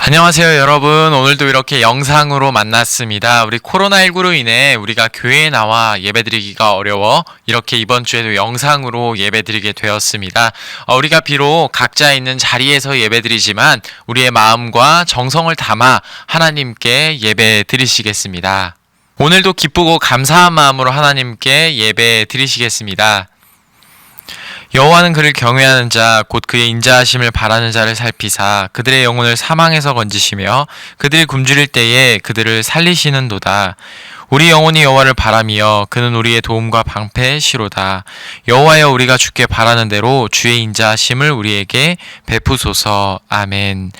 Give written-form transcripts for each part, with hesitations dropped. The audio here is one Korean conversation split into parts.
안녕하세요 여러분. 오늘도 이렇게 영상으로 만났습니다. 우리 코로나19로 인해 우리가 교회에 나와 예배드리기가 어려워 이렇게 이번 주에도 영상으로 예배드리게 되었습니다. 우리가 비록 각자 있는 자리에서 예배드리지만 우리의 마음과 정성을 담아 하나님께 예배드리시겠습니다. 오늘도 기쁘고 감사한 마음으로 하나님께 예배드리시겠습니다. 여호와는 그를 경외하는 자 곧 그의 인자하심을 바라는 자를 살피사 그들의 영혼을 사망에서 건지시며 그들이 굶주릴 때에 그들을 살리시는도다. 우리 영혼이 여호와를 바라며 그는 우리의 도움과 방패시로다. 여호와여, 우리가 주께 바라는 대로 주의 인자하심을 우리에게 베푸소서. 아멘.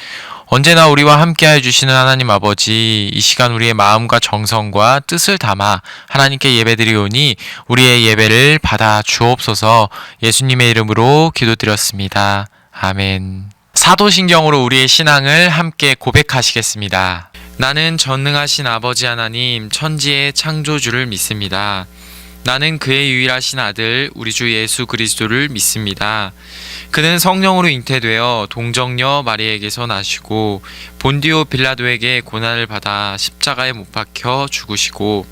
언제나 우리와 함께해 주시는 하나님 아버지, 이 시간 우리의 마음과 정성과 뜻을 담아 하나님께 예배드리오니 우리의 예배를 받아 주옵소서. 예수님의 이름으로 기도드렸습니다. 아멘. 사도신경으로 우리의 신앙을 함께 고백하시겠습니다. 나는 전능하신 아버지 하나님, 천지의 창조주를 믿습니다. 나는 그의 유일하신 아들 우리 주 예수 그리스도를 믿습니다. 그는 성령으로 잉태되어 동정녀 마리에게서 나시고 본디오 빌라도에게 고난을 받아 십자가에 못 박혀 죽으시고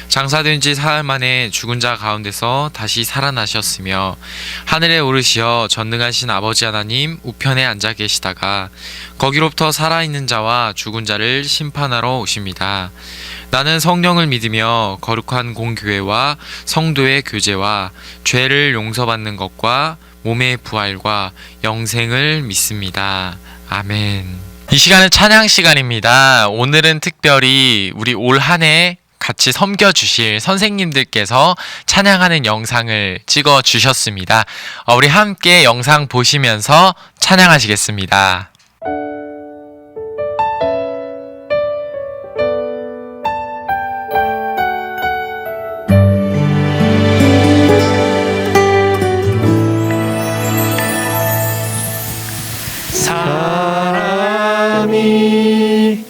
장사된 지 사흘 만에 죽은 자 가운데서 다시 살아나셨으며 하늘에 오르시어 전능하신 아버지 하나님 우편에 앉아 계시다가 거기로부터 살아있는 자와 죽은 자를 심판하러 오십니다. 나는 성령을 믿으며 거룩한 공교회와 성도의 교제와 죄를 용서받는 것과 몸의 부활과 영생을 믿습니다. 아멘. 이 시간은 찬양 시간입니다. 오늘은 특별히 우리 올 한 해 같이 섬겨주실 선생님들께서 찬양하는 영상을 찍어 주셨습니다. 우리 함께 영상 보시면서 찬양하시겠습니다. 사랑이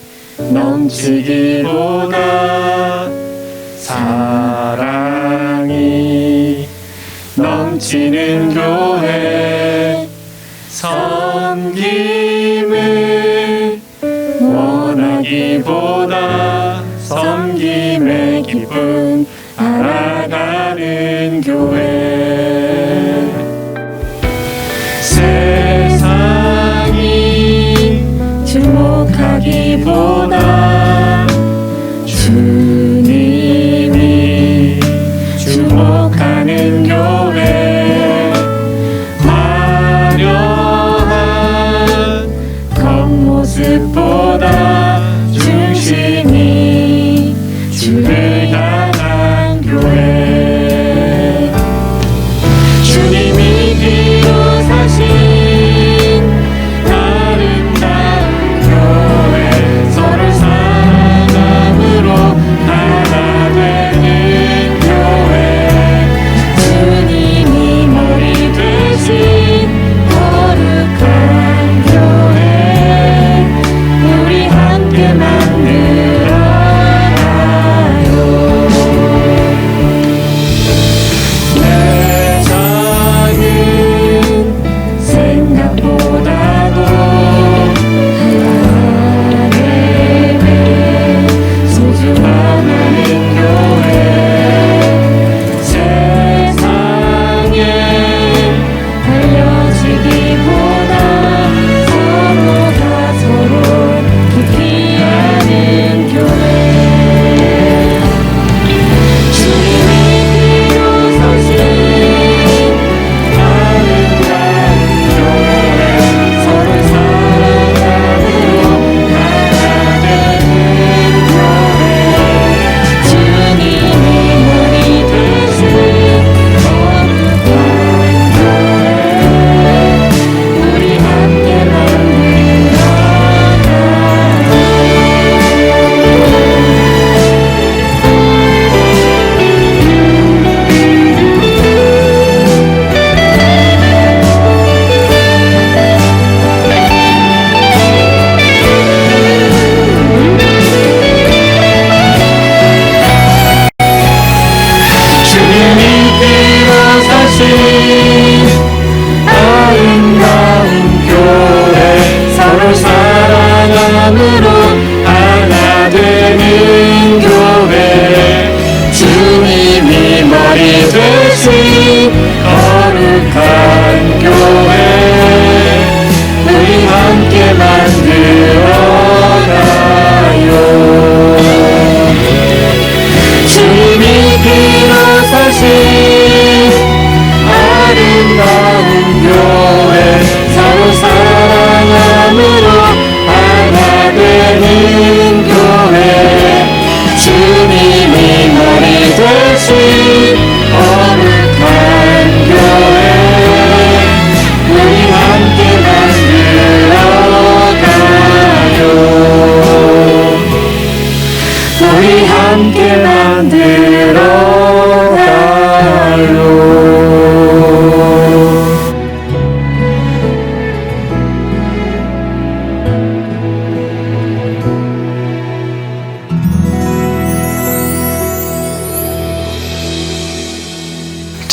넘치기보다 사랑이 넘치는 교회 섬김을 원하기보다 섬김의 기쁨 알아가는 교회 세상이 주목하기보다 주님이 주목하는 교회 화려한 겉모습보다 중심이 주를 향한 교회 주님이 뒤로 사신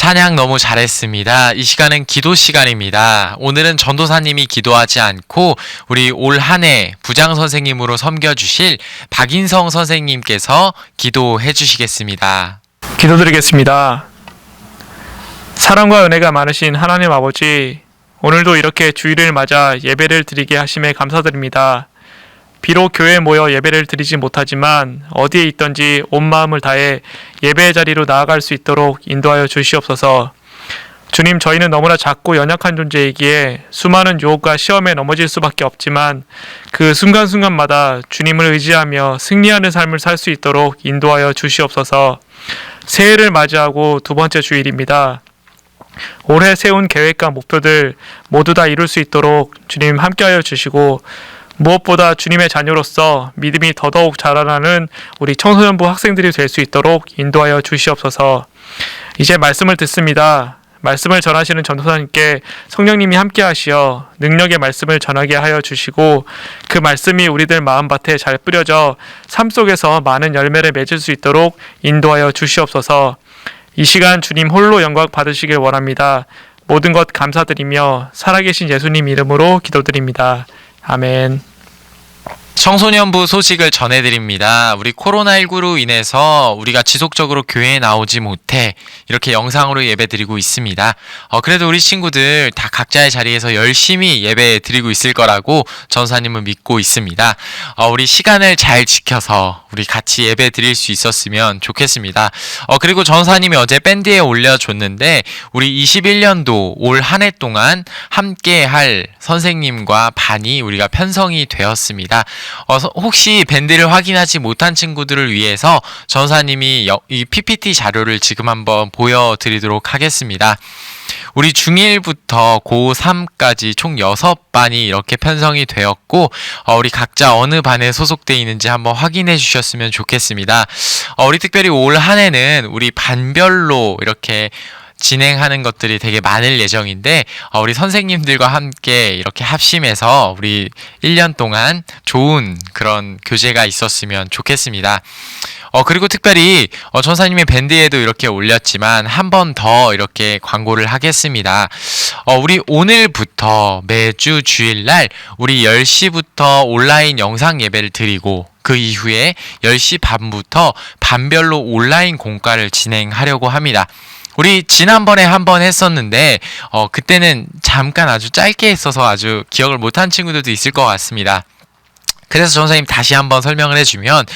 찬양 너무 잘했습니다. 이 시간은 기도 시간입니다. 오늘은 전도사님이 기도하지 않고 우리 올 한 해 부장 선생님으로 섬겨주실 박인성 선생님께서 기도해 주시겠습니다. 기도드리겠습니다. 사랑과 은혜가 많으신 하나님 아버지, 오늘도 이렇게 주일을 맞아 예배를 드리게 하심에 감사드립니다. 비록 교회에 모여 예배를 드리지 못하지만 어디에 있든지 온 마음을 다해 예배의 자리로 나아갈 수 있도록 인도하여 주시옵소서. 주님, 저희는 너무나 작고 연약한 존재이기에 수많은 유혹과 시험에 넘어질 수밖에 없지만 그 순간순간마다 주님을 의지하며 승리하는 삶을 살 수 있도록 인도하여 주시옵소서. 새해를 맞이하고 두 번째 주일입니다. 올해 세운 계획과 목표들 모두 다 이룰 수 있도록 주님 함께하여 주시고, 무엇보다 주님의 자녀로서 믿음이 더더욱 자라나는 우리 청소년부 학생들이 될 수 있도록 인도하여 주시옵소서. 이제 말씀을 듣습니다. 말씀을 전하시는 전도사님께 성령님이 함께하시어 능력의 말씀을 전하게 하여 주시고, 그 말씀이 우리들 마음밭에 잘 뿌려져 삶 속에서 많은 열매를 맺을 수 있도록 인도하여 주시옵소서. 이 시간 주님 홀로 영광 받으시길 원합니다. 모든 것 감사드리며 살아계신 예수님 이름으로 기도드립니다. 아멘. 청소년부 소식을 전해드립니다. 우리 코로나19로 인해서 우리가 지속적으로 교회에 나오지 못해 이렇게 영상으로 예배드리고 있습니다. 그래도 우리 친구들 다 각자의 자리에서 열심히 예배 드리고 있을 거라고 전사님은 믿고 있습니다. 우리 시간을 잘 지켜서 우리 같이 예배 드릴 수 있었으면 좋겠습니다. 그리고 전사님이 어제 밴드에 올려줬는데 우리 21년도 올 한 해 동안 함께 할 선생님과 반이 우리가 편성이 되었습니다. 혹시 밴드를 확인하지 못한 친구들을 위해서 전사님이 이 PPT 자료를 지금 한번 보여드리도록 하겠습니다. 우리 중1부터 고3까지 총 6반이 이렇게 편성이 되었고, 우리 각자 어느 반에 소속되어 있는지 한번 확인해 주셨으면 좋겠습니다. 우리 특별히 올 한 해는 우리 반별로 이렇게 진행하는 것들이 되게 많을 예정인데, 우리 선생님들과 함께 이렇게 합심해서 우리 1년 동안 좋은 그런 교제가 있었으면 좋겠습니다. 그리고 특별히 전사님의 밴드에도 이렇게 올렸지만 한 번 더 이렇게 광고를 하겠습니다. 우리 오늘부터 매주 주일날 우리 10시부터 온라인 영상 예배를 드리고, 그 이후에 10시 반부터 반별로 온라인 공과를 진행하려고 합니다. 우리 지난번에 한번 했었는데 그때는 잠깐 아주 짧게 했어서 아주 기억을 못한 친구들도 있을 것 같습니다. 그래서 전사님 다시 한번 설명을 해주면,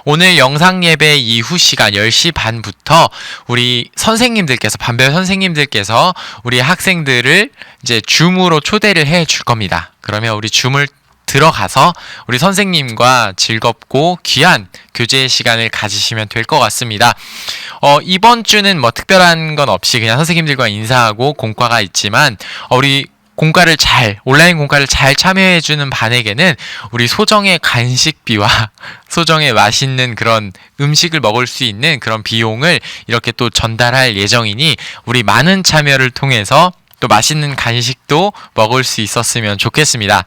오늘 영상 예배 이후 시간 10시 반부터 우리 선생님들께서, 반별 선생님들께서 우리 학생들을 이제 줌으로 초대를 해 줄 겁니다. 그러면 우리 줌을 들어가서 우리 선생님과 즐겁고 귀한 교제의 시간을 가지시면 될 것 같습니다. 이번 주는 뭐 특별한 건 없이 그냥 선생님들과 인사하고 공과가 있지만, 우리 온라인 공과를 잘 참여해주는 반에게는 우리 소정의 간식비와 소정의 맛있는 그런 음식을 먹을 수 있는 그런 비용을 이렇게 또 전달할 예정이니, 우리 많은 참여를 통해서 또 맛있는 간식도 먹을 수 있었으면 좋겠습니다.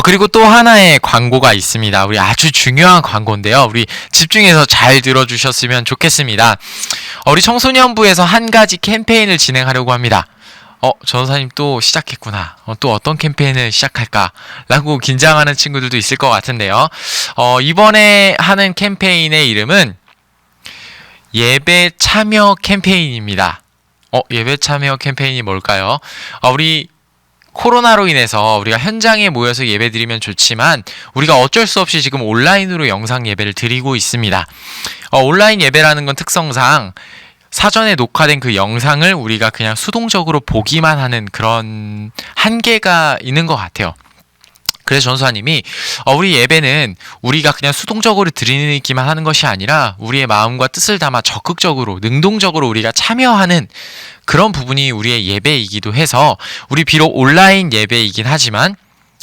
그리고 또 하나의 광고가 있습니다. 우리 아주 중요한 광고인데요. 우리 집중해서 잘 들어주셨으면 좋겠습니다. 우리 청소년부에서 한 가지 캠페인을 진행하려고 합니다. 전사님 또 시작했구나. 또 어떤 캠페인을 시작할까? 라고 긴장하는 친구들도 있을 것 같은데요. 이번에 하는 캠페인의 이름은 예배 참여 캠페인입니다. 예배 참여 캠페인이 뭘까요? 우리 코로나로 인해서 우리가 현장에 모여서 예배 드리면 좋지만 우리가 어쩔 수 없이 지금 온라인으로 영상 예배를 드리고 있습니다. 온라인 예배라는 건 특성상 사전에 녹화된 그 영상을 우리가 그냥 수동적으로 보기만 하는 그런 한계가 있는 것 같아요. 그래서 전수사님이 우리 예배는 우리가 그냥 수동적으로 드리기만 하는 것이 아니라 우리의 마음과 뜻을 담아 적극적으로, 능동적으로 우리가 참여하는 그런 부분이 우리의 예배이기도 해서, 우리 비록 온라인 예배이긴 하지만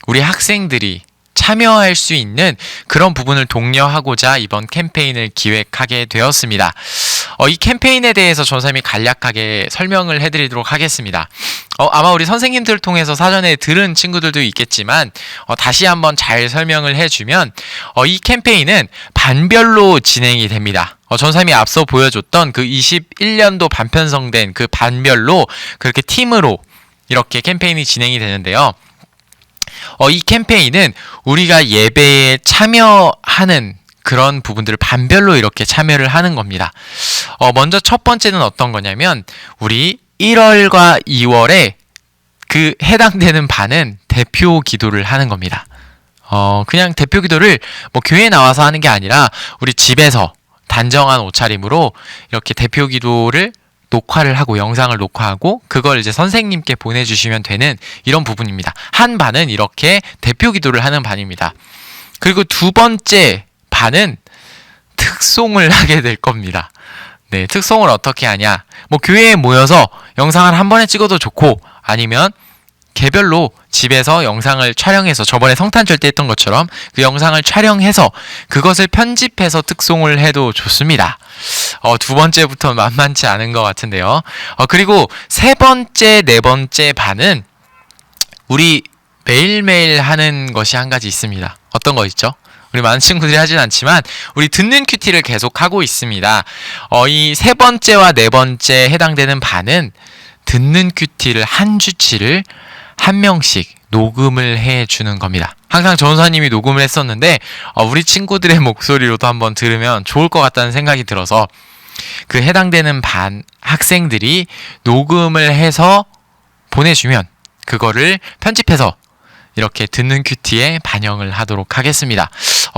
우리 학생들이 참여할 수 있는 그런 부분을 독려하고자 이번 캠페인을 기획하게 되었습니다. 이 캠페인에 대해서 전사님이 간략하게 설명을 해드리도록 하겠습니다. 아마 우리 선생님들을 통해서 사전에 들은 친구들도 있겠지만 다시 한번 잘 설명을 해주면 이 캠페인은 반별로 진행이 됩니다. 전사님이 앞서 보여줬던 그 21년도 반편성된 그 반별로 그렇게 팀으로 이렇게 캠페인이 진행이 되는데요. 이 캠페인은 우리가 예배에 참여하는 그런 부분들을 반별로 이렇게 참여를 하는 겁니다. 먼저 첫 번째는 어떤 거냐면 우리 1월과 2월에 그 해당되는 반은 대표 기도를 하는 겁니다. 그냥 대표 기도를 뭐 교회에 나와서 하는 게 아니라 우리 집에서 단정한 옷차림으로 이렇게 대표 기도를 녹화를 하고 영상을 녹화하고 그걸 이제 선생님께 보내주시면 되는 이런 부분입니다. 한 반은 이렇게 대표 기도를 하는 반입니다. 그리고 두 번째 반은 특송을 하게 될 겁니다. 네, 특송을 어떻게 하냐? 뭐 교회에 모여서 영상을 한 번에 찍어도 좋고 아니면 개별로 집에서 영상을 촬영해서 저번에 성탄절 때 했던 것처럼 그 영상을 촬영해서 그것을 편집해서 특송을 해도 좋습니다. 두 번째부터 만만치 않은 것 같은데요. 그리고 세 번째, 네 번째 반은 우리 매일매일 하는 것이 한 가지 있습니다. 어떤 거 있죠? 우리 많은 친구들이 하진 않지만 우리 듣는 큐티를 계속 하고 있습니다. 이 세 번째와 네 번째 해당되는 반은 듣는 큐티를 한 주치를 한 명씩 녹음을 해주는 겁니다. 항상 전사님이 녹음을 했었는데 우리 친구들의 목소리로도 한번 들으면 좋을 것 같다는 생각이 들어서 그 해당되는 반 학생들이 녹음을 해서 보내주면 그거를 편집해서 이렇게 듣는 큐티에 반영을 하도록 하겠습니다.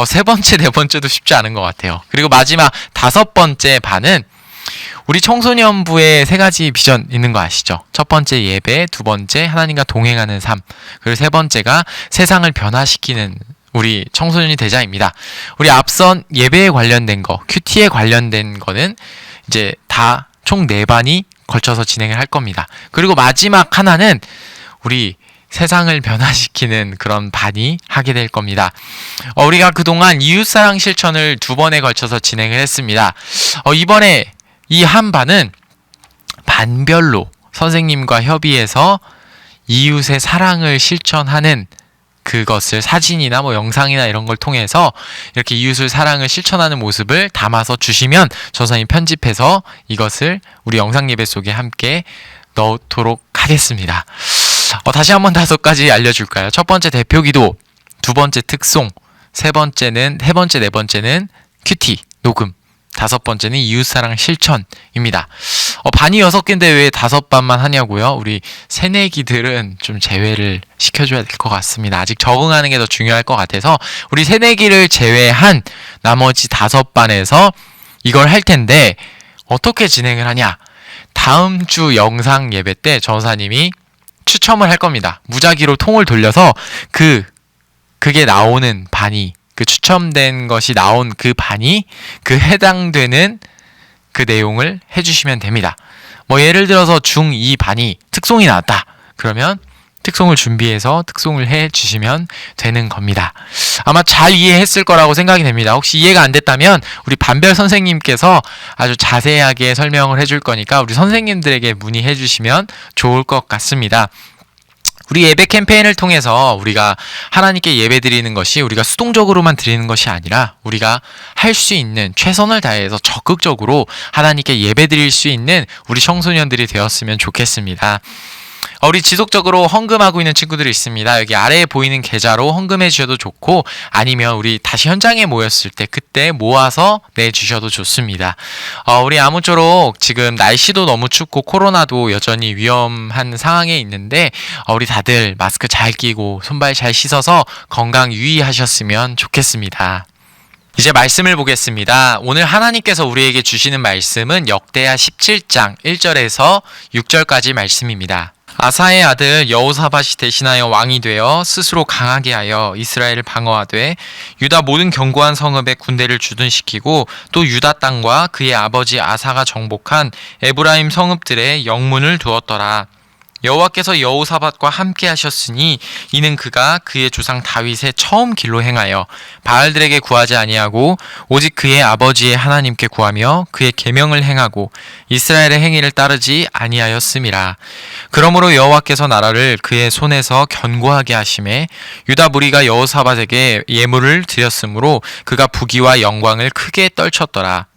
세 번째, 네 번째도 쉽지 않은 것 같아요. 그리고 마지막 다섯 번째 반은 우리 청소년부에 세 가지 비전 있는 거 아시죠? 첫 번째 예배, 두 번째 하나님과 동행하는 삶, 그리고 세 번째가 세상을 변화시키는 우리 청소년이 되자입니다. 우리 앞선 예배에 관련된 거, 큐티에 관련된 거는 이제 다 총 4반이 걸쳐서 진행을 할 겁니다. 그리고 마지막 하나는 우리 세상을 변화시키는 그런 반이 하게 될 겁니다. 우리가 그동안 이웃사랑 실천을 2번에 걸쳐서 진행을 했습니다. 이번에 이 한 반은 반별로 선생님과 협의해서 이웃의 사랑을 실천하는 그것을 사진이나 뭐 영상이나 이런 걸 통해서 이렇게 이웃을 사랑을 실천하는 모습을 담아서 주시면 전사님이 편집해서 이것을 우리 영상 예배 속에 함께 넣도록 하겠습니다. 다시 한번 5가지 알려줄까요? 첫 번째 대표 기도, 두 번째 특송, 세 번째, 네 번째는 큐티, 녹음, 다섯 번째는 이웃사랑 실천입니다. 반이 6개인데 왜 5반만 하냐고요? 우리 새내기들은 좀 제외를 시켜줘야 될 것 같습니다. 아직 적응하는 게 더 중요할 것 같아서 우리 새내기를 제외한 나머지 5반에서 이걸 할 텐데 어떻게 진행을 하냐? 다음 주 영상 예배 때 전사님이 추첨을 할 겁니다. 무작위로 통을 돌려서 그게 나오는 반이 그 추첨된 것이 나온 그 반이 그 해당되는 그 내용을 해주시면 됩니다. 뭐 예를 들어서 중2 반이 특송이 나왔다. 그러면 특송을 준비해서 특송을 해주시면 되는 겁니다. 아마 잘 이해했을 거라고 생각이 됩니다. 혹시 이해가 안 됐다면 우리 반별 선생님께서 아주 자세하게 설명을 해줄 거니까 우리 선생님들에게 문의해 주시면 좋을 것 같습니다. 우리 예배 캠페인을 통해서 우리가 하나님께 예배 드리는 것이 우리가 수동적으로만 드리는 것이 아니라 우리가 할 수 있는 최선을 다해서 적극적으로 하나님께 예배 드릴 수 있는 우리 청소년들이 되었으면 좋겠습니다. 우리 지속적으로 헌금하고 있는 친구들이 있습니다. 여기 아래에 보이는 계좌로 헌금해 주셔도 좋고 아니면 우리 다시 현장에 모였을 때 그때 모아서 내주셔도 좋습니다. 우리 아무쪼록 지금 날씨도 너무 춥고 코로나도 여전히 위험한 상황에 있는데 우리 다들 마스크 잘 끼고 손발 잘 씻어서 건강 유의하셨으면 좋겠습니다. 이제 말씀을 보겠습니다. 오늘 하나님께서 우리에게 주시는 말씀은 역대하 17장 1절에서 6절까지 말씀입니다. 아사의 아들 여호사밧이 대신하여 왕이 되어 스스로 강하게 하여 이스라엘을 방어하되 유다 모든 견고한 성읍에 군대를 주둔시키고 또 유다 땅과 그의 아버지 아사가 정복한 에브라임 성읍들에 영문을 두었더라. 여호와께서 여호사밧과 함께 하셨으니 이는 그가 그의 조상 다윗의 처음 길로 행하여 바알들에게 구하지 아니하고 오직 그의 아버지의 하나님께 구하며 그의 계명을 행하고 이스라엘의 행위를 따르지 아니하였음이라. 그러므로 여호와께서 나라를 그의 손에서 견고하게 하심에 유다 무리가 여호사밧에게 예물을 드렸으므로 그가 부귀와 영광을 크게 떨쳤더라.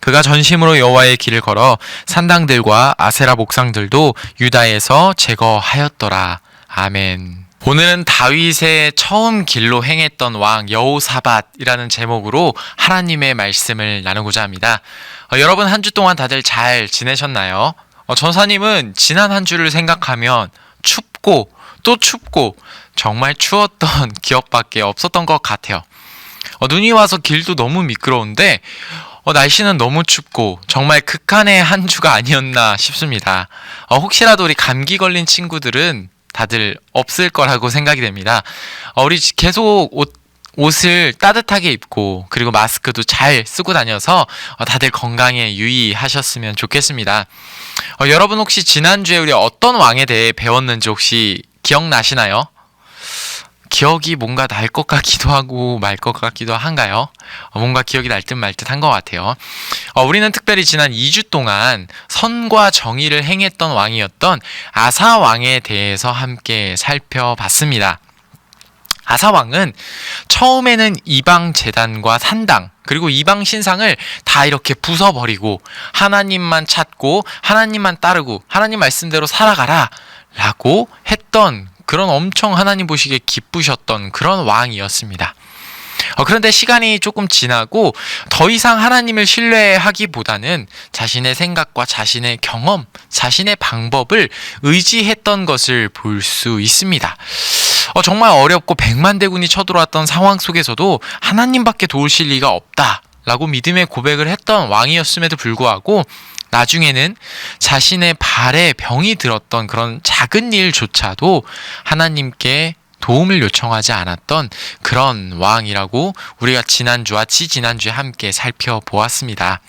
그가 전심으로 여호와의 길을 걸어 산당들과 아세라 목상들도 유다에서 제거하였더라. 아멘. 오늘은 다윗의 처음 길로 행했던 왕 여호사밧이라는 제목으로 하나님의 말씀을 나누고자 합니다. 여러분 한 주 동안 다들 잘 지내셨나요? 전사님은 지난 한 주를 생각하면 춥고 또 춥고 정말 추웠던 기억밖에 없었던 것 같아요. 눈이 와서 길도 너무 미끄러운데 날씨는 너무 춥고 정말 극한의 한 주가 아니었나 싶습니다. 혹시라도 우리 감기 걸린 친구들은 다들 없을 거라고 생각이 됩니다. 우리 계속 옷을 따뜻하게 입고 그리고 마스크도 잘 쓰고 다녀서 다들 건강에 유의하셨으면 좋겠습니다. 여러분 혹시 지난주에 우리 어떤 왕에 대해 배웠는지 혹시 기억나시나요? 기억이 뭔가 날 것 같기도 하고 말 것 같기도 한가요? 뭔가 기억이 날 듯 말 듯 한 것 같아요. 우리는 특별히 지난 2주 동안 선과 정의를 행했던 왕이었던 아사 왕에 대해서 함께 살펴봤습니다. 아사 왕은 처음에는 이방 제단과 산당 그리고 이방 신상을 다 이렇게 부숴버리고 하나님만 찾고 하나님만 따르고 하나님 말씀대로 살아가라 라고 했던 그런 엄청 하나님 보시기에 기쁘셨던 그런 왕이었습니다. 그런데 시간이 조금 지나고 더 이상 하나님을 신뢰하기보다는 자신의 생각과 자신의 경험, 자신의 방법을 의지했던 것을 볼 수 있습니다. 정말 어렵고 백만대군이 쳐들어왔던 상황 속에서도 하나님밖에 도우실 리가 없다라고 믿음의 고백을 했던 왕이었음에도 불구하고 나중에는 자신의 발에 병이 들었던 그런 작은 일조차도 하나님께 도움을 요청하지 않았던 그런 왕이라고 우리가 지난주와 지지난주에 함께 살펴보았습니다.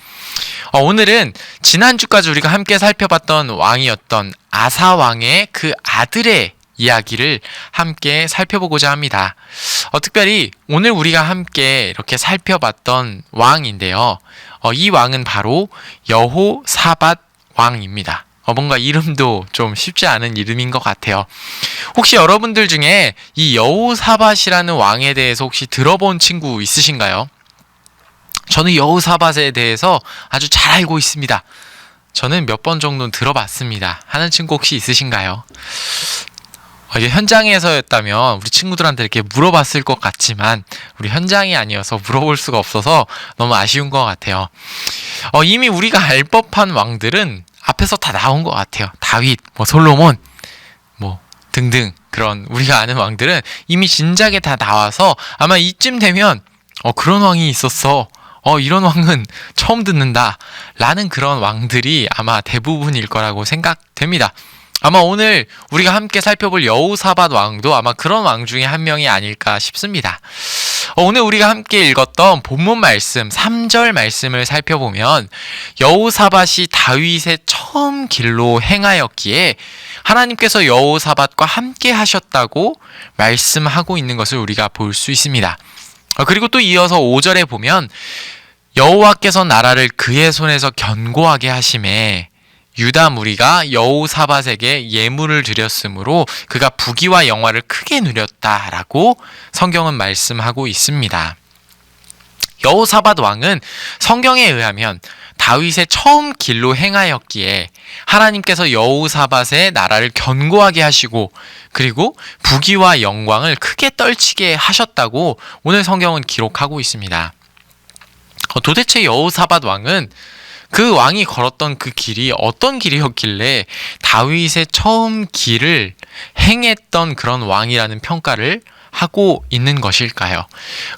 오늘은 지난주까지 우리가 함께 살펴봤던 왕이었던 아사 왕의 그 아들의 이야기를 함께 살펴보고자 합니다. 특별히 오늘 우리가 함께 이렇게 살펴봤던 왕인데요. 이 왕은 바로 여호사밧 왕입니다. 뭔가 이름도 좀 쉽지 않은 이름인 것 같아요. 혹시 여러분들 중에 이 여호사밧이라는 왕에 대해서 혹시 들어본 친구 있으신가요? 저는 여호사밧에 대해서 아주 잘 알고 있습니다. 저는 몇 번 정도는 들어봤습니다. 하는 친구 혹시 있으신가요? 이게 현장에서였다면 우리 친구들한테 이렇게 물어봤을 것 같지만 우리 현장이 아니어서 물어볼 수가 없어서 너무 아쉬운 것 같아요. 이미 우리가 알 법한 왕들은 앞에서 다 나온 것 같아요. 다윗, 솔로몬, 등등 그런 우리가 아는 왕들은 이미 진작에 다 나와서 아마 이쯤 되면 그런 왕이 있었어. 이런 왕은 처음 듣는다. 라는 그런 왕들이 아마 대부분일 거라고 생각됩니다. 아마 오늘 우리가 함께 살펴볼 여호사밧 왕도 아마 그런 왕 중에 한 명이 아닐까 싶습니다. 오늘 우리가 함께 읽었던 본문 말씀 3절 말씀을 살펴보면 여호사밧이 다윗의 처음 길로 행하였기에 하나님께서 여호사밧과 함께 하셨다고 말씀하고 있는 것을 우리가 볼 수 있습니다. 그리고 또 이어서 5절에 보면 여호와께서 나라를 그의 손에서 견고하게 하심에 유다 무리가 여호사밧에게 예물을 드렸으므로 그가 부귀와 영화를 크게 누렸다라고 성경은 말씀하고 있습니다. 여호사밧 왕은 성경에 의하면 다윗의 처음 길로 행하였기에 하나님께서 여호사밧의 나라를 견고하게 하시고 그리고 부귀와 영광을 크게 떨치게 하셨다고 오늘 성경은 기록하고 있습니다. 도대체 여호사밧 왕은 그 왕이 걸었던 그 길이 어떤 길이었길래 다윗의 처음 길을 행했던 그런 왕이라는 평가를 하고 있는 것일까요?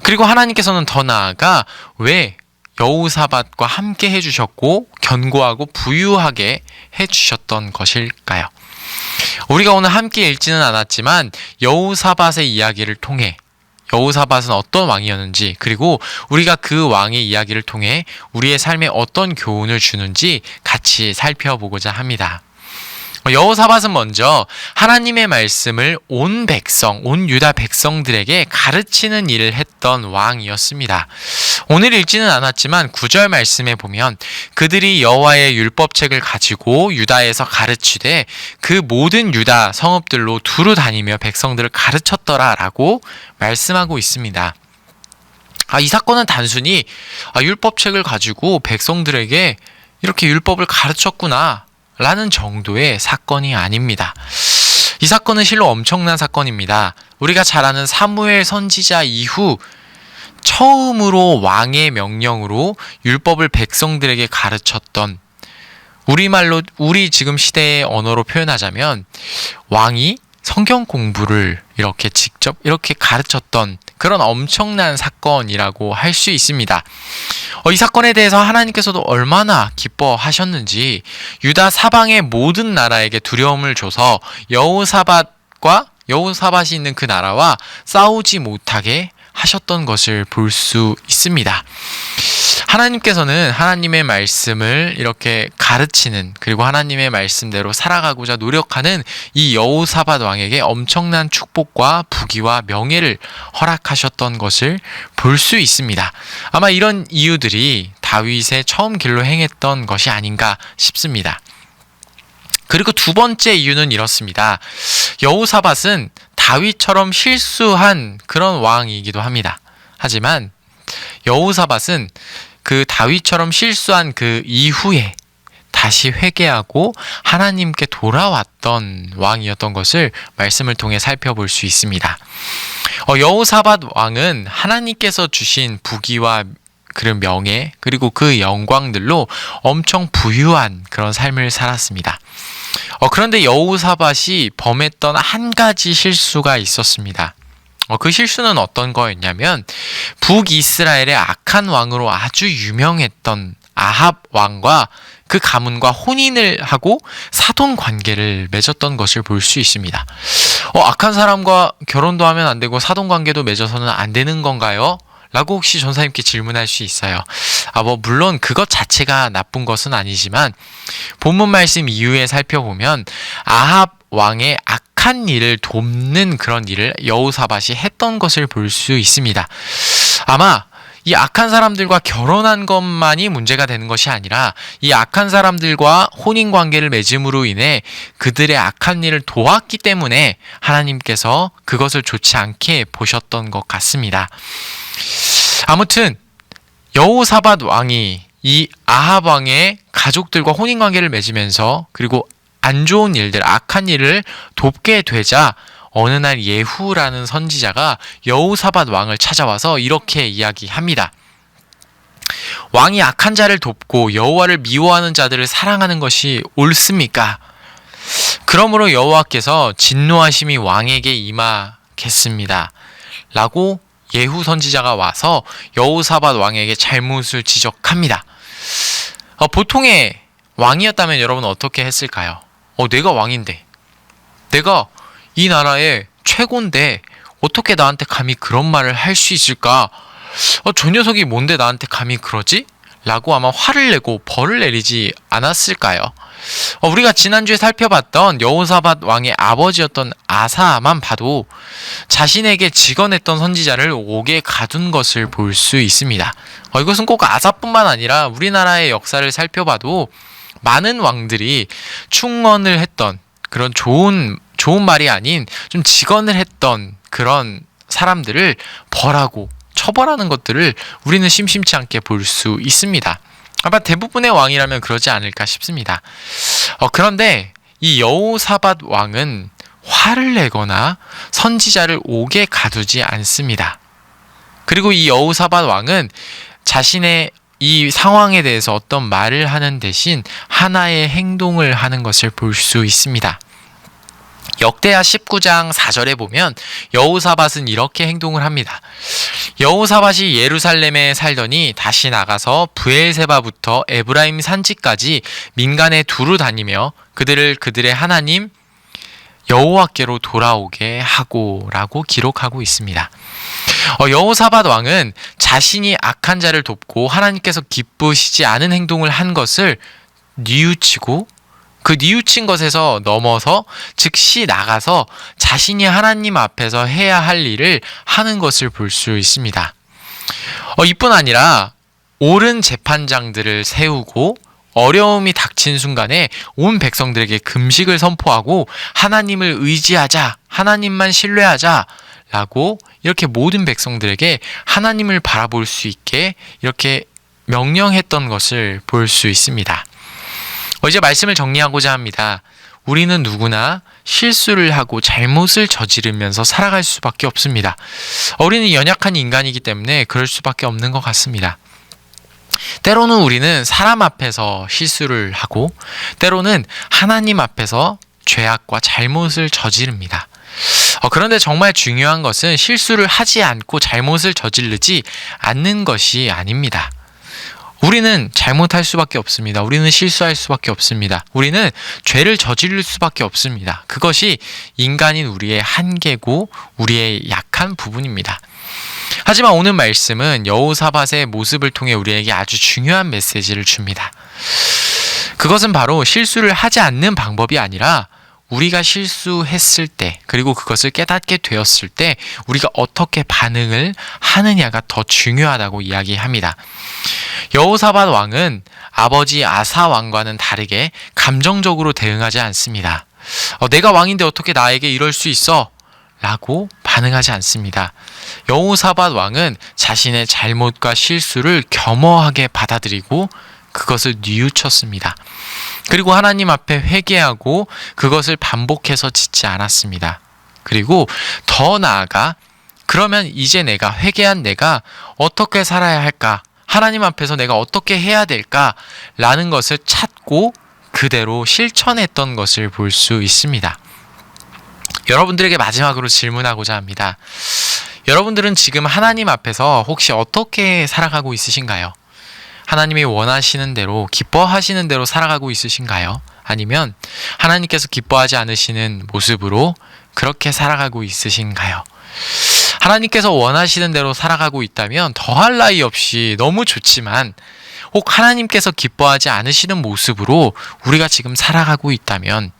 그리고 하나님께서는 더 나아가 왜 여호사밧과 함께 해주셨고 견고하고 부유하게 해주셨던 것일까요? 우리가 오늘 함께 읽지는 않았지만 여호사밧의 이야기를 통해 여호사밧은 어떤 왕이었는지 그리고 우리가 그 왕의 이야기를 통해 우리의 삶에 어떤 교훈을 주는지 같이 살펴보고자 합니다. 여호사밧은 먼저 하나님의 말씀을 온 백성, 온 유다 백성들에게 가르치는 일을 했던 왕이었습니다. 오늘 읽지는 않았지만 9절 말씀에 보면 그들이 여호와의 율법책을 가지고 유다에서 가르치되 그 모든 유다 성읍들로 두루 다니며 백성들을 가르쳤더라라고 말씀하고 있습니다. 이 사건은 단순히 율법책을 가지고 백성들에게 이렇게 율법을 가르쳤구나 라는 정도의 사건이 아닙니다. 이 사건은 실로 엄청난 사건입니다. 우리가 잘 아는 사무엘 선지자 이후 처음으로 왕의 명령으로 율법을 백성들에게 가르쳤던, 우리말로 우리 지금 시대의 언어로 표현하자면 왕이 성경 공부를 이렇게 직접 이렇게 가르쳤던 그런 엄청난 사건이라고 할 수 있습니다. 이 사건에 대해서 하나님께서도 얼마나 기뻐하셨는지 유다 사방의 모든 나라에게 두려움을 줘서 여호사밧이 있는 그 나라와 싸우지 못하게 하셨던 것을 볼 수 있습니다. 하나님께서는 하나님의 말씀을 이렇게 가르치는, 그리고 하나님의 말씀대로 살아가고자 노력하는 이 여호사밧 왕에게 엄청난 축복과 부귀와 명예를 허락하셨던 것을 볼 수 있습니다. 아마 이런 이유들이 다윗의 처음 길로 행했던 것이 아닌가 싶습니다. 그리고 두 번째 이유는 이렇습니다. 여호사밧은 다윗처럼 실수한 그런 왕이기도 합니다. 하지만 여호사밧은 그 다윗처럼 실수한 그 이후에 다시 회개하고 하나님께 돌아왔던 왕이었던 것을 말씀을 통해 살펴볼 수 있습니다. 여호사밧 왕은 하나님께서 주신 부귀와 그런 명예, 그리고 그 영광들로 엄청 부유한 그런 삶을 살았습니다. 그런데 여호사밧이 범했던 한 가지 실수가 있었습니다. 그 실수는 어떤 거였냐면 북이스라엘의 악한 왕으로 아주 유명했던 아합 왕과 그 가문과 혼인을 하고 사돈 관계를 맺었던 것을 볼 수 있습니다. 악한 사람과 결혼도 하면 안 되고 사돈 관계도 맺어서는 안 되는 건가요? 라고 혹시 전사님께 질문할 수 있어요. 물론 그것 자체가 나쁜 것은 아니지만 본문 말씀 이후에 살펴보면 아합 왕의 악한 일을 돕는 그런 일을 여호사밧이 했던 것을 볼 수 있습니다. 아마 이 악한 사람들과 결혼한 것만이 문제가 되는 것이 아니라 이 악한 사람들과 혼인 관계를 맺음으로 인해 그들의 악한 일을 도왔기 때문에 하나님께서 그것을 좋지 않게 보셨던 것 같습니다. 아무튼 여호사밧 왕이 이 아합 왕의 가족들과 혼인 관계를 맺으면서 그리고 안 좋은 일들, 악한 일을 돕게 되자 어느 날 예후라는 선지자가 여호사밧 왕을 찾아와서 이렇게 이야기합니다. 왕이 악한 자를 돕고 여호와를 미워하는 자들을 사랑하는 것이 옳습니까? 그러므로 여호와께서 진노하심이 왕에게 임하겠습니다. 라고 예후 선지자가 와서 여호사밧 왕에게 잘못을 지적합니다. 보통의 왕이었다면 여러분은 어떻게 했을까요? 내가 왕인데, 내가 이 나라의 최고인데 어떻게 나한테 감히 그런 말을 할 수 있을까? 저 녀석이 뭔데 나한테 감히 그러지? 라고 아마 화를 내고 벌을 내리지 않았을까요? 우리가 지난주에 살펴봤던 여호사밧 왕의 아버지였던 아사만 봐도 자신에게 직언했던 선지자를 옥에 가둔 것을 볼 수 있습니다. 이것은 꼭 아사뿐만 아니라 우리나라의 역사를 살펴봐도 많은 왕들이 충언을 했던 그런 좋은 말이 아닌 좀 직언을 했던 그런 사람들을 벌하고 처벌하는 것들을 우리는 심심치 않게 볼 수 있습니다. 아마 대부분의 왕이라면 그러지 않을까 싶습니다. 그런데 이 여호사밧 왕은 화를 내거나 선지자를 옥에 가두지 않습니다. 그리고 이 여호사밧 왕은 자신의 이 상황에 대해서 어떤 말을 하는 대신 하나의 행동을 하는 것을 볼 수 있습니다. 역대하 19장 4절에 보면 여호사밧은 이렇게 행동을 합니다. 여호사밧이 예루살렘에 살더니 다시 나가서 브엘세바부터 에브라임 산지까지 민간에 두루 다니며 그들을 그들의 하나님 여호와께로 돌아오게 하고 라고 기록하고 있습니다. 여호사밧 왕은 자신이 악한 자를 돕고 하나님께서 기쁘시지 않은 행동을 한 것을 뉘우치고 그 뉘우친 것에서 넘어서 즉시 나가서 자신이 하나님 앞에서 해야 할 일을 하는 것을 볼 수 있습니다. 이뿐 아니라 옳은 재판장들을 세우고 어려움이 닥친 순간에 온 백성들에게 금식을 선포하고 하나님을 의지하자, 하나님만 신뢰하자 라고 이렇게 모든 백성들에게 하나님을 바라볼 수 있게 이렇게 명령했던 것을 볼 수 있습니다. 이제 말씀을 정리하고자 합니다. 우리는 누구나 실수를 하고 잘못을 저지르면서 살아갈 수밖에 없습니다. 우리는 연약한 인간이기 때문에 그럴 수밖에 없는 것 같습니다. 때로는 우리는 사람 앞에서 실수를 하고 때로는 하나님 앞에서 죄악과 잘못을 저지릅니다. 그런데 정말 중요한 것은 실수를 하지 않고 잘못을 저지르지 않는 것이 아닙니다. 우리는 잘못할 수밖에 없습니다. 우리는 실수할 수밖에 없습니다. 우리는 죄를 저지를 수밖에 없습니다. 그것이 인간인 우리의 한계고 우리의 약한 부분입니다. 하지만 오늘 말씀은 여호사밧의 모습을 통해 우리에게 아주 중요한 메시지를 줍니다. 그것은 바로 실수를 하지 않는 방법이 아니라 우리가 실수했을 때 그리고 그것을 깨닫게 되었을 때 우리가 어떻게 반응을 하느냐가 더 중요하다고 이야기합니다. 여호사밧 왕은 아버지 아사 왕과는 다르게 감정적으로 대응하지 않습니다. 내가 왕인데 어떻게 나에게 이럴 수 있어? 라고 반응하지 않습니다. 여호사밧 왕은 자신의 잘못과 실수를 겸허하게 받아들이고 그것을 뉘우쳤습니다. 그리고 하나님 앞에 회개하고 그것을 반복해서 짓지 않았습니다. 그리고 더 나아가 그러면 이제 내가 회개한 내가 어떻게 살아야 할까? 하나님 앞에서 내가 어떻게 해야 될까? 라는 것을 찾고 그대로 실천했던 것을 볼 수 있습니다. 여러분들에게 마지막으로 질문하고자 합니다. 여러분들은 지금 하나님 앞에서 혹시 어떻게 살아가고 있으신가요? 하나님이 원하시는 대로, 기뻐하시는 대로 살아가고 있으신가요? 아니면 하나님께서 기뻐하지 않으시는 모습으로 그렇게 살아가고 있으신가요? 하나님께서 원하시는 대로 살아가고 있다면 더할 나위 없이 너무 좋지만 혹 하나님께서 기뻐하지 않으시는 모습으로 우리가 지금 살아가고 있다면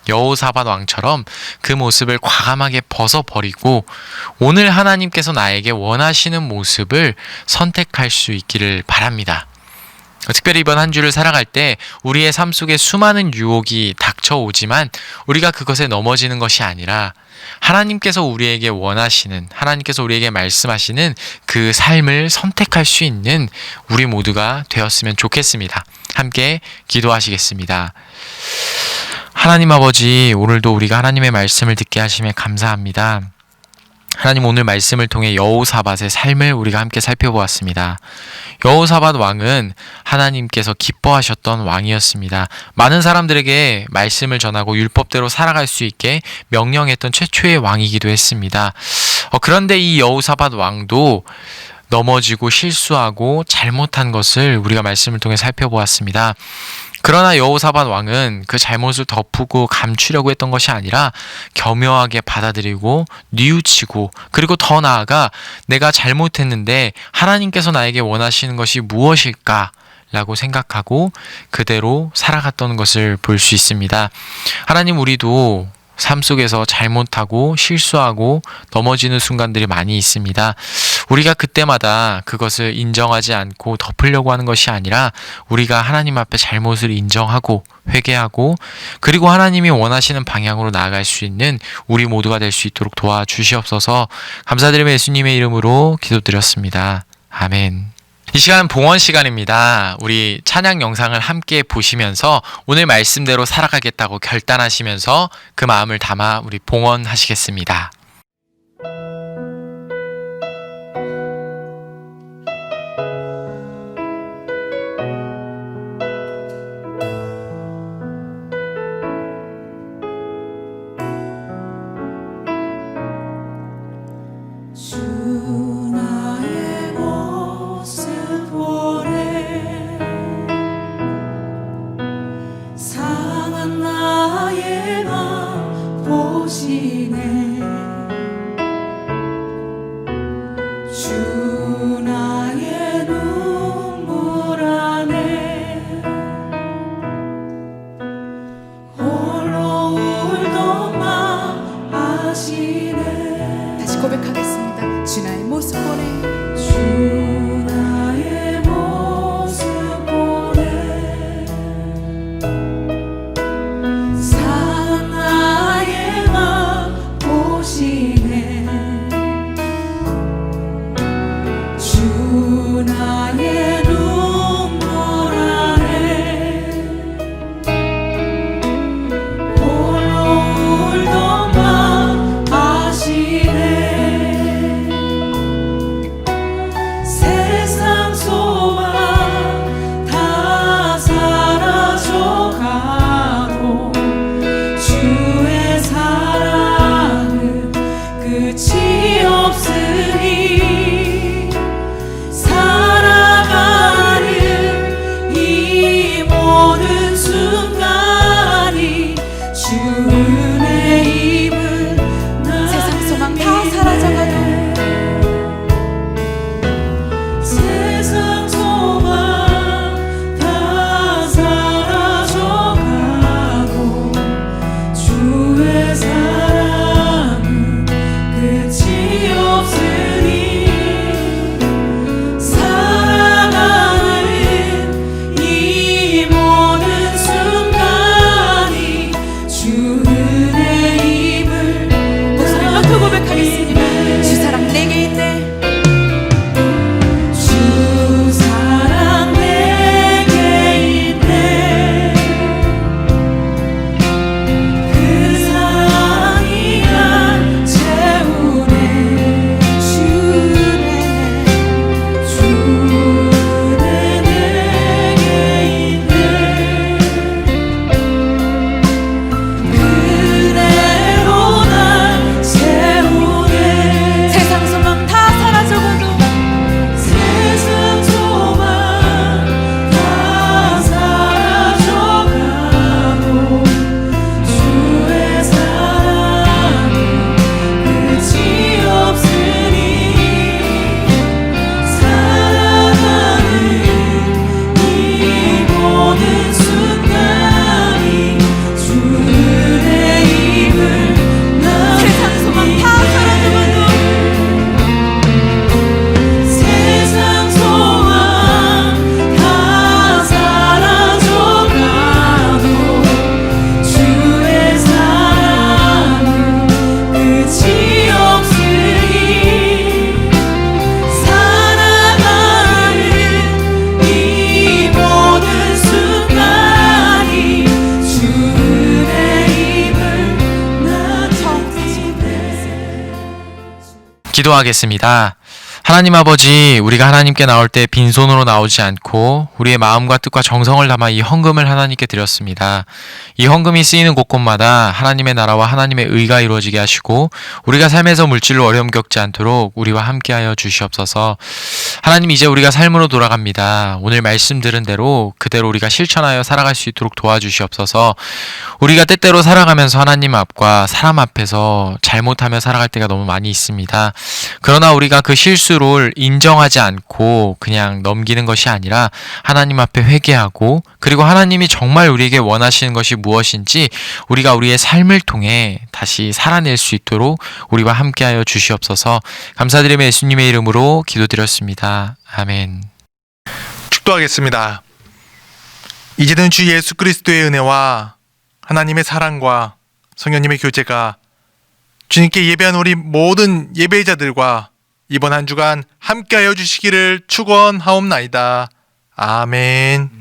여호사밧 왕처럼 그 모습을 과감하게 벗어버리고 오늘 하나님께서 나에게 원하시는 모습을 선택할 수 있기를 바랍니다. 특별히 이번 한 주를 살아갈 때 우리의 삶 속에 수많은 유혹이 닥쳐오지만 우리가 그것에 넘어지는 것이 아니라 하나님께서 우리에게 원하시는, 하나님께서 우리에게 말씀하시는 그 삶을 선택할 수 있는 우리 모두가 되었으면 좋겠습니다. 함께 기도하시겠습니다. 하나님 아버지, 오늘도 우리가 하나님의 말씀을 듣게 하심에 감사합니다. 하나님, 오늘 말씀을 통해 여호사밧의 삶을 우리가 함께 살펴보았습니다. 여호사밧 왕은 하나님께서 기뻐하셨던 왕이었습니다. 많은 사람들에게 말씀을 전하고 율법대로 살아갈 수 있게 명령했던 최초의 왕이기도 했습니다. 그런데 이 여호사밧 왕도 넘어지고 실수하고 잘못한 것을 우리가 말씀을 통해 살펴보았습니다. 그러나 여호사밧 왕은 그 잘못을 덮고 감추려고 했던 것이 아니라 겸허하게 받아들이고 뉘우치고 그리고 더 나아가 내가 잘못했는데 하나님께서 나에게 원하시는 것이 무엇일까? 라고 생각하고 그대로 살아갔던 것을 볼 수 있습니다. 하나님, 우리도 삶 속에서 잘못하고 실수하고 넘어지는 순간들이 많이 있습니다. 우리가 그때마다 그것을 인정하지 않고 덮으려고 하는 것이 아니라 우리가 하나님 앞에 잘못을 인정하고 회개하고 그리고 하나님이 원하시는 방향으로 나아갈 수 있는 우리 모두가 될 수 있도록 도와주시옵소서. 감사드리며 예수님의 이름으로 기도드렸습니다. 아멘. 이 시간은 봉헌 시간입니다. 우리 찬양 영상을 함께 보시면서 오늘 말씀대로 살아가겠다고 결단하시면서 그 마음을 담아 우리 봉헌하시겠습니다. 상한 나의 맘 보시네. 다시 고백하겠습니다. 주 나의 모습 보내. 주 나의 모습 보내 상한 나의 맘 보시네 주 나의 눈물 아래 홀로 울던 밤 아시네 세상 소망 다 사라져가고 주의 사랑은 끝이 없으니 살아가는 이 모든 순간이 주 은혜임을 세상 소망 다 사라져가도 세상 소망 다 사라져가고 주의 사랑은 끝이 없으니 살아가는 이 모든 순간이 주 은혜임을 목소리 높여 고백하겠습니다. 주 사랑 내게 있네. 주 사랑 내게 있네 그 사랑이 날 채우네 주네 내게 있네 그대로 날 채우네 세상 소망 다 사라져가도 세상 소망 다 사라져가고 주의 사랑은 끝이 없으니 살아가는 이 모든 순간이 주 은혜임을 세상 소망 다 사라져가도 세상 소망 다 사라져가고 주의 사랑은 끝이 없으니 살아가는 이 모든 순간이 주 은혜임을 나타내 기도하겠습니다. 하나님 아버지, 우리가 하나님께 나올 때 빈손으로 나오지 않고 우리의 마음과 뜻과 정성을 담아 이 헌금을 하나님께 드렸습니다. 이 헌금이 쓰이는 곳곳마다 하나님의 나라와 하나님의 의가 이루어지게 하시고 우리가 삶에서 물질로 어려움 겪지 않도록 우리와 함께하여 주시옵소서. 하나님, 이제 우리가 삶으로 돌아갑니다. 오늘 말씀 들은 대로 그대로 우리가 실천하여 살아갈 수 있도록 도와주시옵소서. 우리가 때때로 살아가면서 하나님 앞과 사람 앞에서 잘못하며 살아갈 때가 너무 많이 있습니다. 그러나 우리가 그 실수를 인정하지 않고 그냥 넘기는 것이 아니라 하나님 앞에 회개하고, 그리고 하나님이 정말 우리에게 원하시는 것이 무엇인지 우리가 우리의 삶을 통해 다시 살아낼 수 있도록 우리와 함께하여 주시옵소서. 감사드리며 예수님의 이름으로 기도드렸습니다. 아멘. 축도하겠습니다. 이제는 주 예수 그리스도의 은혜와 하나님의 사랑과 성령님의 교제가 주님께 예배한 우리 모든 예배자들과 이번 한 주간 함께하여 주시기를 축원하옵나이다. 아멘.